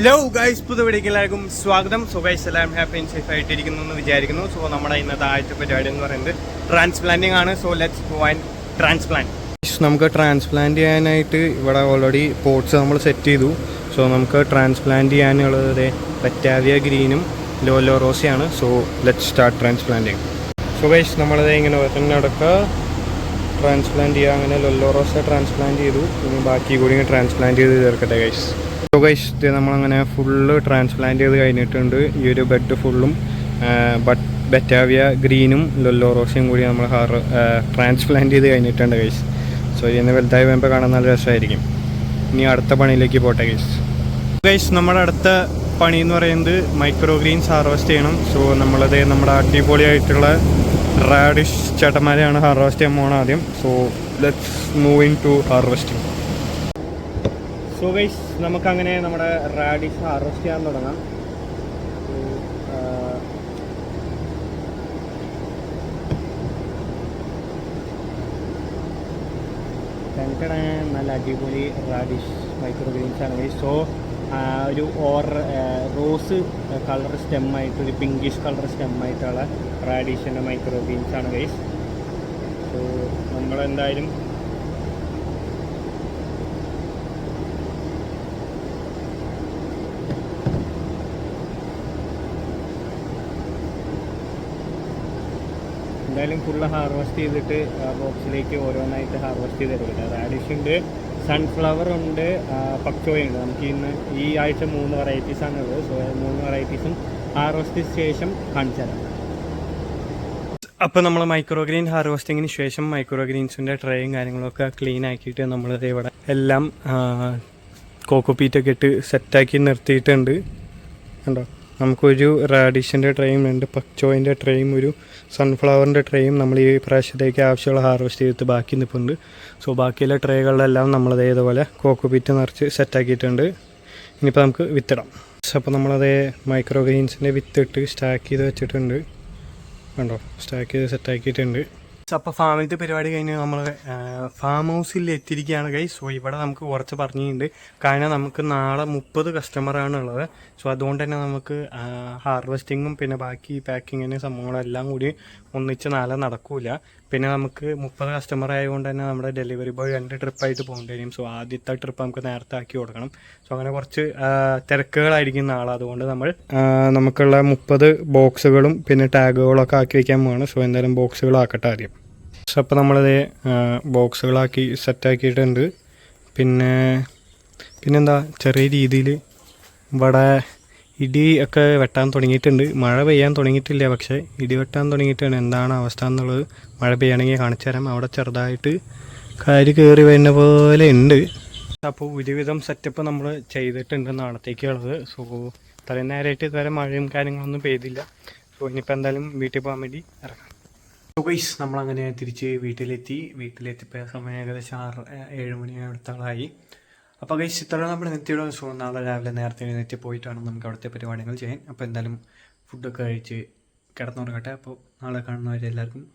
Hello guys, പുതിയ വീഡിയോക്ക് എല്ലാവർക്കും സ്വാഗതം. സോ ഗൈസ്, എല്ലാവരും ഹാപ്പി ആൻഡ് സേഫ് ആയിട്ടിരിക്കുന്നു എന്ന് വിചാരിക്കുന്നു. സോ നമ്മുടെ ഇന്നത്തെ ആദ്യത്തെ പരിപാടി എന്ന് പറയുന്നത് ട്രാൻസ്പ്ലാന്റിങ് ആണ്. So let's go and transplant. നമുക്ക് ട്രാൻസ്പ്ലാന്റ് ചെയ്യാനായിട്ട് ഇവിടെ ഓൾറെഡി പോട്ട്സ് നമ്മൾ സെറ്റ് ചെയ്തു. സോ നമുക്ക് ട്രാൻസ്പ്ലാന്റ് ചെയ്യാനുള്ളത് ബറ്റാവിയ ഗ്രീനും ലോലോ റോസയാണ്. So let's start transplanting. So guys, നമ്മളത് ഇങ്ങനെ നടക്കുക, ട്രാൻസ്പ്ലാന്റ് ചെയ്യുക. അങ്ങനെ ലോലോ റോസ ട്രാൻസ്പ്ലാന്റ് ചെയ്തു. ഇനി ബാക്കി കൂടി ട്രാൻസ്പ്ലാന്റ് ചെയ്ത് ചേർക്കട്ടെ ഗൈസ്. സോ ഗൈസ്, നമ്മളങ്ങനെ ഫുള്ള് ട്രാൻസ്പ്ലാന്റ് ചെയ്ത് കഴിഞ്ഞിട്ടുണ്ട്. ഈ ഒരു ബെഡ് ഫുള്ളും ബറ്റാവിയ ഗ്രീനും ലൊല്ലോ റോസയും കൂടി നമ്മൾ ട്രാൻസ്പ്ലാന്റ് ചെയ്ത് കഴിഞ്ഞിട്ടുണ്ട് ഗൈസ്. സോ ഇതിന് വലുതായി വരുമ്പോൾ കാണാൻ നല്ല രസമായിരിക്കും. ഇനി അടുത്ത പണിയിലേക്ക് പോട്ടെ ഗൈസ്. ഗൈസ്, നമ്മുടെ അടുത്ത പണി എന്ന് പറയുന്നത് മൈക്രോ ഗ്രീൻസ് ഹാർവെസ്റ്റ് ചെയ്യണം. സോ നമ്മുടെ അടിപൊളിയായിട്ടുള്ള റാഡിഷ് ചേട്ടന്മാരെയാണ് ഹാർവെസ്റ്റ് ചെയ്യാൻ പോകണം ആദ്യം. So let's move in to harvesting. So guys, നമുക്കങ്ങനെ നമ്മുടെ റാഡിഷ് ഹാർവെസ്റ്റ് ചെയ്യാൻ തുടങ്ങാം. നല്ല അടിപൊളി റാഡിഷ് മൈക്രോ ഗ്രീൻസ് ആണ് ഗൈസ്. സോ ഒരു റോസ് കളർ സ്റ്റെമ്മായിട്ട്, ഒരു പിങ്കിഷ് കളർ സ്റ്റെമ്മായിട്ടുള്ള റാഡിഷിൻ്റെ മൈക്രോ ഗ്രീൻസ് ആണ് ഗൈസ്. സോ നമ്മളെന്തായാലും ഫുള്ള് ഹാർവെസ്റ്റ് ചെയ്തിട്ട് ബോക്സിലേക്ക് ഓരോന്നായിട്ട് ഹാർവെസ്റ്റ് ചെയ്തെടുക്കട്ടെ. റാഡിഷ് ഉണ്ട്, സൺഫ്ലവർ ഉണ്ട്, പക്ചോയുണ്ട്. നമുക്ക് ഇന്ന് ഈ ആഴ്ച 3 വെറൈറ്റീസാണ് ഉള്ളത്. സോ 3 വെറൈറ്റീസും ഹാർവെസ്റ്റ് ശേഷം കാണിച്ചു തരാം. അപ്പോൾ നമ്മൾ മൈക്രോ ഗ്രീൻ ഹാർവെസ്റ്റിങ്ങിന് ശേഷം മൈക്രോ ഗ്രീൻസിൻ്റെ ട്രേയും കാര്യങ്ങളൊക്കെ ക്ലീൻ ആക്കിയിട്ട് നമ്മളിത് ഇവിടെ എല്ലാം കോക്കോപീറ്റൊക്കെ ഇട്ട് സെറ്റാക്കി നിർത്തിയിട്ടുണ്ട്. കണ്ടോ, നമുക്കൊരു റാഡിഷിൻ്റെ ട്രേയും 2 പക്ചോയിൻ്റെ ട്രേയും ഒരു സൺഫ്ലവറിൻ്റെ ട്രേയും നമ്മൾ ഈ പ്രാവശ്യത്തേക്ക് ആവശ്യമുള്ള ഹാർവെസ്റ്റ് ചെയ്തിട്ട് ബാക്കി നിൽപ്പുണ്ട്. സോ ബാക്കിയുള്ള ട്രേകളിലെല്ലാം നമ്മളത് ഇതുപോലെ കോക്കോപീറ്റ് നിറച്ച് സെറ്റാക്കിയിട്ടുണ്ട്. ഇനിയിപ്പോൾ നമുക്ക് വിത്തിടാം. അപ്പോൾ നമ്മളത് മൈക്രോ ഗ്രീൻസിൻ്റെ വിത്തിട്ട് സ്റ്റാക്ക് ചെയ്ത് വെച്ചിട്ടുണ്ട്. കണ്ടോ, സ്റ്റാക്ക് ചെയ്ത് സെറ്റാക്കിയിട്ടുണ്ട്. അപ്പോൾ ഫാമിലത്തെ പരിപാടി കഴിഞ്ഞ് നമ്മൾ ഫാം ഹൗസിൽ എത്തിയിരിക്കുകയാണ് ഗൈസ്. സോ ഇവിടെ നമുക്ക് കുറച്ച് പറഞ്ഞിട്ടുണ്ട്. കാരണം നമുക്ക് നാളെ 30 കസ്റ്റമറാണ് ഉള്ളത്. സോ അതുകൊണ്ട് തന്നെ നമുക്ക് ഹാർവെസ്റ്റിങ്ങും പിന്നെ ബാക്കി പാക്കിങ്ങിന് സംഭവങ്ങളെല്ലാം കൂടി ഒന്നിച്ച് നാളെ നടക്കൂല. പിന്നെ നമുക്ക് 30 കസ്റ്റമർ ആയതുകൊണ്ട് തന്നെ നമ്മുടെ ഡെലിവറി ബോയ് 2 ട്രിപ്പായിട്ട് പോകേണ്ടി വരും. സോ ആദ്യത്തെ ട്രിപ്പ് നമുക്ക് നേരത്തെ ആക്കി കൊടുക്കണം. സോ അങ്ങനെ കുറച്ച് തിരക്കുകളായിരിക്കും നാളെ. അതുകൊണ്ട് നമുക്കുള്ള 30 ബോക്സുകളും പിന്നെ ടാഗുകളൊക്കെ ആക്കി വയ്ക്കാൻ പോവാണ്. സോ എന്തായാലും ബോക്സുകളാക്കട്ടെ ആദ്യം. സോ അപ്പോൾ നമ്മളത് ബോക്സുകളാക്കി സെറ്റാക്കിയിട്ടുണ്ട്. പിന്നെന്താ ചെറിയ രീതിയിൽ ഇവിടെ ഇടി ഒക്കെ വെട്ടാൻ തുടങ്ങിയിട്ടുണ്ട്. മഴ പെയ്യാൻ തുടങ്ങിയിട്ടില്ല, പക്ഷേ ഇടി വെട്ടാൻ തുടങ്ങിയിട്ടാണ്. എന്താണ് അവസ്ഥ എന്നുള്ളത് മഴ പെയ്യണമെങ്കിൽ കാണിച്ചു തരാം. അവിടെ ചെറുതായിട്ട് കാര് കയറി വരുന്ന പോലെ ഉണ്ട്. അപ്പോൾ ഒരുവിധം സെറ്റപ്പ് നമ്മൾ ചെയ്തിട്ടുണ്ട് നാളത്തേക്കുള്ളത്. സോ ഇത്രയും നേരമായിട്ട് ഇതുവരെ മഴയും കാര്യങ്ങളൊന്നും പെയ്തില്ല. സോ ഇനിയിപ്പോൾ എന്തായാലും വീട്ടിൽ പോകാൻ വേണ്ടി ഇറങ്ങാം. സോ ഗൈസ്, നമ്മളങ്ങനെ തിരിച്ച് വീട്ടിലെത്തിയപ്പോൾ സമയം ഏകദേശം 6-7 മണി അടുത്താളായി. അപ്പോൾ ഗൈസ്, ഇത്രയും നമ്മൾ നെറ്റിയുടെ. സോ നാളെ രാവിലെ നേരത്തെ എഴുന്നേറ്റ് പോയിട്ടാണ് നമുക്ക് അവിടുത്തെ പരിപാടികൾ ചെയ്യാൻ. അപ്പോൾ എന്തായാലും ഫുഡൊക്കെ കഴിച്ച് കിടന്നുറങ്ങട്ടെ. അപ്പോൾ നാളെ കാണുന്നവരെല്ലാവർക്കും